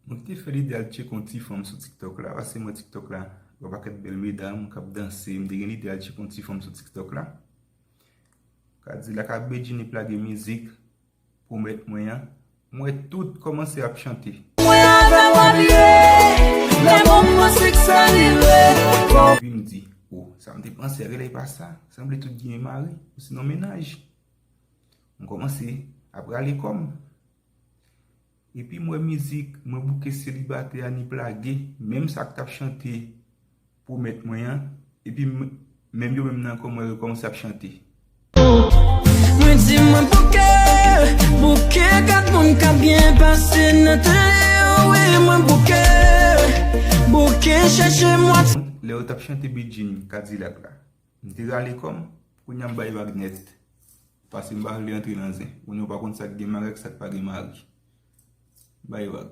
Mwen te fè l'idéal tche kon ti fòm sou TikTok la. Ase mwen TikTok la, wè pa ket bel medam, kap danse, mwen te gen l'idéal tche kon ti fòm sou TikTok la. Ka di la ka bejini plage mizik pou met mwen ya. Mwen tout komanse ap chante. Mwen ave wabye, le moun monsik salive. Pi mdi, sa mte panse relay pa sa. Samble tout gine mari, ou sinon menaj. Mwen komanse ap rale kom. Et puis moi musique, moi bouquet célibataire ni plagé, même ça que t'as chanté pour mettre moyen et puis même yo même nan comme moi commence à chanter. Moi dis moi bouquet quatre monde qui bien passé notre ouais moi bouquet cherchez moi. Là t'as chanté Bidjin Cadillac là. M'te rale comme pour nyam bay Wagnet. Parce que m'ba rentrer dans un. On pas contre ça que mari ça pas mari. Bye, Wag.